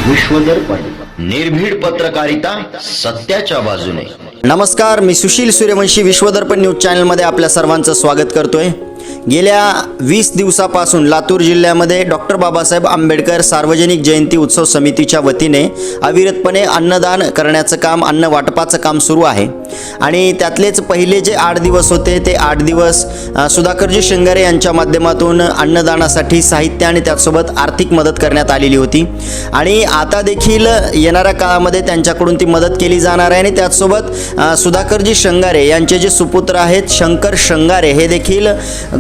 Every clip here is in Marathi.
विश्वदर्पण, निर्भीड पत्रकारिता सत्याच्या बाजूने. नमस्कार, मी सुशील सूर्यवंशी विश्वदर्पण न्यूज चॅनलमध्ये आपल्या सर्वांचं स्वागत करतोय. गेल्या 20 दिवसापासून लातूर जिल्ह्यामध्ये डॉक्टर बाबासाहेब आंबेडकर सार्वजनिक जयंती उत्सव समितीच्या वतीने अविरतपणे अन्नदान करण्याचं काम, अन्न वाटपाचं काम सुरू आहे. आणि त्यातलेच पहिले जे 8 दिवस होते ते 8 दिवस सुधाकरजी शृंगारे यांच्या माध्यमातून अन्नदानासाठी साहित्य आणि त्यासोबत आर्थिक मदत करण्यात आलेली होती. आणि आता देखील येणाऱ्या काळामध्ये त्यांच्याकडून ती मदत केली जाणार आहे. आणि त्याचसोबत सुधाकरजी शृंगारे यांचे जे सुपुत्र आहेत शंकर शृंगारे हे देखील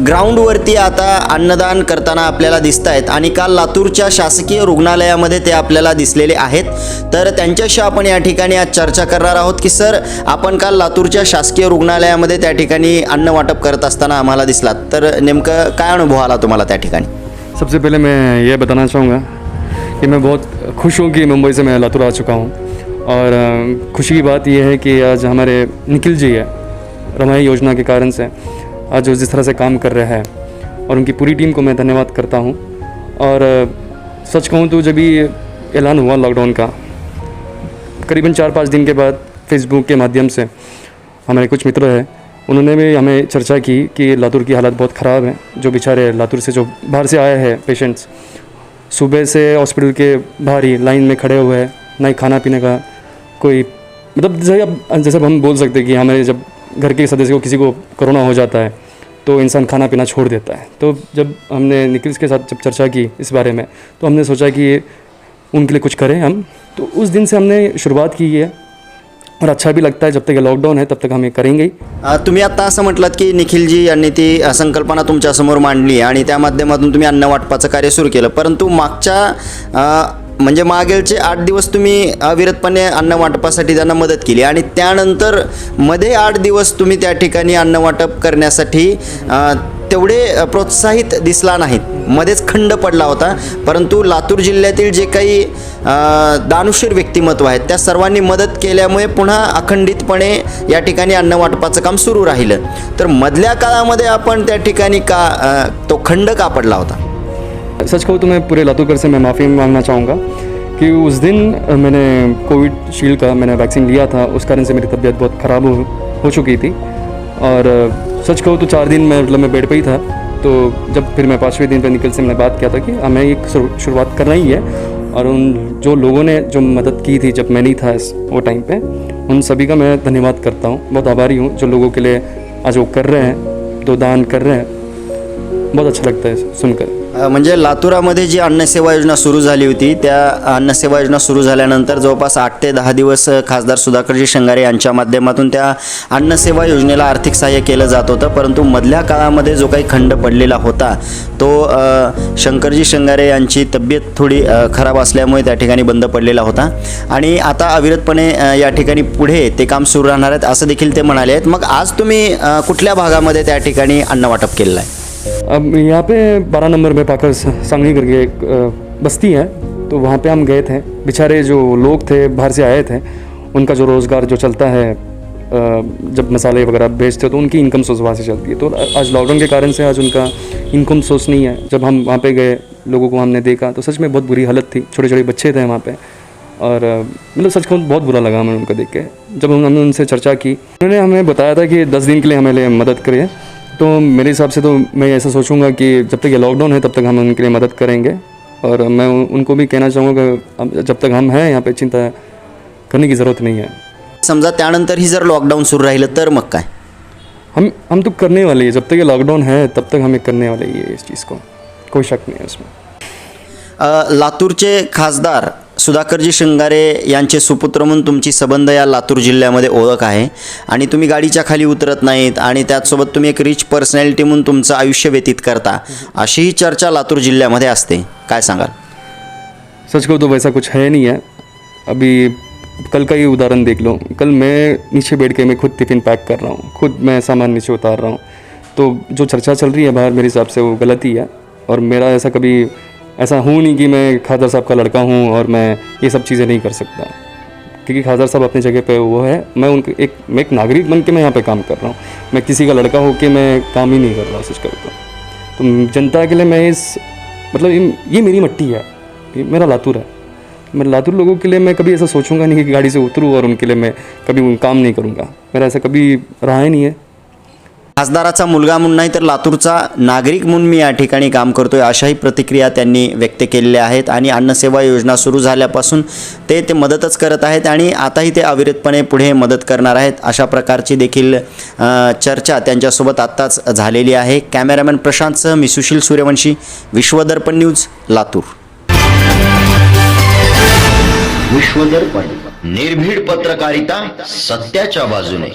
ग्राउंडवरती आता अन्नदान करताना आपल्याला दिसत आहेत. आणि काल लातूरच्या शासकीय रुग्णालयामध्ये ते आपल्याला दिसलेले आहेत. तर त्यांच्याशी आपण या ठिकाणी आज चर्चा करणार आहोत की सर, आपण काल लातूरच्या शासकीय रुग्णालयामध्ये त्या ठिकाणी अन्न वाटप करत असताना आम्हाला दिसलात, तर नेमकं काय अनुभव आला तुम्हाला त्या ठिकाणी? सबसे पहले मैं ये बताना चाहूँगा कि मैं बहुत खुश हूँ कि मुंबई से मैं लातूर आ चुका हूँ. और खुशी की बात यह है कि आज हमारे निखिल जी है रमाई योजना के कारण से आज वो जिस तरह से काम कर रहे हैं, और उनकी पूरी टीम को मैं धन्यवाद करता हूँ. और सच कहूँ तो जब भी ऐलान हुआ लॉकडाउन का, करीबन 4-5 दिन के बाद फेसबुक के माध्यम से हमारे कुछ मित्र हैं, उन्होंने भी हमें चर्चा की कि लातूर की हालत बहुत ख़राब है. जो बेचारे लातूर से जो बाहर से आए हैं पेशेंट्स, सुबह से हॉस्पिटल के बाहर ही लाइन में खड़े हुए हैं, ना ही खाना पीने का कोई, मतलब जैसे हम बोल सकते हैं कि हमारे जब घर के सदस्य को किसी को कोरोना हो जाता है तो इंसान खाना पीना छोड़ देता है. तो जब हमने निखिल के साथ जब चर्चा की इस बारे में, तो हमने सोचा कि उनके लिए कुछ करें हम. तो उस दिन से हमने शुरुआत की है और अच्छा भी लगता है. जब तक लॉकडाउन है तब तक हम ये करेंगे ही. तुम्ही आता असं म्हटलात की निखिलजी यांनी ती संकल्पना तुमच्यासमोर मांडली आणि त्या माध्यमातून तुम्ही अन्न वाटपाचं कार्य सुरू केलं. परंतु मागच्या म्हणजे मागेलचे 8 दिवस तुम्ही अविरतपणे अन्न वाटपासाठी त्यांना मदत केली आणि त्यानंतर मध्ये 8 दिवस तुम्ही त्या ठिकाणी अन्न वाटप करण्यासाठी तेवढे प्रोत्साहित दिसला नाहीत, मध्येच खंड पडला होता. परंतु लातूर जिल्ह्यातील जे काही दानशूर व्यक्तिमत्व आहेत त्या सर्वांनी मदत केल्यामुळे पुन्हा अखंडितपणे या ठिकाणी अन्न वाटपाचं काम सुरू राहिलं. तर मधल्या काळामध्ये आपण त्या ठिकाणी का तो खंड का पडला होता? सच कहूँ तो मैं पूरे लातूरकर से मैं माफ़ी मांगना चाहूँगा कि उस दिन मैंने कोविशील्ड का मैंने वैक्सीन लिया था, उस कारण से मेरी तबीयत बहुत ख़राब हो चुकी थी. और सच कहूँ तो 4 दिन मैं बेड पे ही था. तो जब फिर मैं 5वें दिन पे निकल से मैंने बात किया था कि हमें एक शुरुआत करना ही है. और उन जो लोगों ने जो मदद की थी जब मैं नहीं था वो टाइम पे, उन सभी का मैं धन्यवाद करता हूँ. बहुत आभारी हूँ जो लोगों के लिए आज वो कर रहे हैं, तो दान कर रहे हैं. बहुत अच्छा लगता है सुनकर. म्हणजे लातूरामध्ये जी अन्नसेवा योजना सुरू झाली होती, त्या अन्नसेवा योजना सुरू झाल्यानंतर जवळपास 8 ते 10 दिवस खासदार सुधाकरजी शृंगारे यांच्या माध्यमातून त्या अन्नसेवा योजनेला आर्थिक सहाय्य केलं जात होतं. परंतु मधल्या काळामध्ये जो काही खंड पडलेला होता तो शंकरजी शृंगारे यांची तब्येत थोडी खराब असल्यामुळे त्या ठिकाणी बंद पडलेला होता. आणि आता अविरतपणे या ठिकाणी पुढे ते काम सुरू राहणार आहेत असं देखील ते म्हणाले आहेत. मग आज तुम्ही कुठल्या भागामध्ये त्या ठिकाणी अन्न वाटप केलेलं आहे? अब यहाँ पे 12 नंबर में पाकर सांगली करके एक बस्ती है, तो वहाँ पे हम गए थे. बेचारे जो लोग थे बाहर से आए थे, उनका जो रोज़गार जो चलता है, जब मसाले वगैरह बेचते तो उनकी इनकम सोर्स वहाँ से चलती है. तो आज लॉकडाउन के कारण से आज उनका इनकम सोर्स नहीं है. जब हम वहाँ पे गए, लोगों को हमने देखा तो सच में बहुत बुरी हालत थी. छोटे छोटे बच्चे थे वहाँ पे. और मतलब सच कहूँ बहुत बुरा लगा हमें उनको देख के. जब हमने उनसे चर्चा की, उन्होंने हमें बताया था कि 10 दिन के लिए हमें मदद करिए. तो मेरे हिसाब से तो मैं ऐसा सोचूंगा कि जब तक ये लॉकडाउन है तब तक हम उनके लिए मदद करेंगे. और मैं उनको भी कहना चाहूँगा कि जब तक हम हैं यहाँ पे चिंता करने की ज़रूरत नहीं है. समजा त्यानंतर ही जर लॉकडाऊन सुरू राहिलं तर मग काय? हम तो करने वाले हैं. जब तक ये लॉकडाउन है तब तक हमें करने वाले ही है इस चीज़ को, कोई शक नहीं है उसमें. लातूरचे खासदार सुधाकरजी शृंगारे यांचे सुपुत्र म्हणून तुमची संबंध या लातूर जिल्ह्यामध्ये ओळख आहे. आणि तुम्ही गाडीच्या खाली उतरत नाहीत आणि त्याचसोबत तुम्ही एक रिच पर्सनॅलिटी म्हणून तुमचं आयुष्य व्यतीत करता, अशी ही चर्चा लातूर जिल्ह्यामध्ये असते. काय सांगाल? सच को तो वैसा कुछ है नहीं है. अभी कल का ही उदाहरण देख लो. कल मैं नीचे बैठ के मैं खुद टिफ़िन पैक कर रहा हूँ, खुद मैं सामान नीचे उतार रहा हूँ. तो जो चर्चा चल रही है बाहर, मेरे हिसाब से वो गलत ही है. और मेरा ऐसा कभी ऐसा हूँ नहीं कि मैं खादर साहब का लड़का हूँ और मैं ये सब चीज़ें नहीं कर सकता. क्योंकि खादर साहब अपनी जगह पे वो है, मैं एक नागरिक बन के मैं यहाँ पे काम कर रहा हूँ. मैं किसी का लड़का हो के मैं काम ही नहीं कर रहा सच करता. तो जनता के लिए मैं मतलब ये मेरी मट्टी है, ये मेरा लातूर है. मैं लातूर लोगों के लिए मैं कभी ऐसा सोचूंगा नहीं कि गाड़ी से उतरूँ और उनके लिए मैं कभी काम नहीं करूँगा. मेरा ऐसा कभी रहा ही नहीं है. खासदाराचा मुलगा म्हणून नाही तर लातूरचा नागरिक म्हणून मी या ठिकाणी काम करतोय, अशाही प्रतिक्रिया त्यांनी व्यक्त केलेल्या आहेत. आणि अन्नसेवा योजना सुरू झाल्यापासून ते मदतच करत आहेत आणि आताही ते अविरतपणे पुढे मदत करणार आहेत, अशा प्रकारची देखील चर्चा त्यांच्यासोबत आत्ताच झालेली आहे. कॅमेरामॅन प्रशांतसह मी सुशील सूर्यवंशी, विश्वदर्पण न्यूज, लातूर. विश्वदर्पण, निर्भीड पत्रकारिता सत्याच्या बाजूने.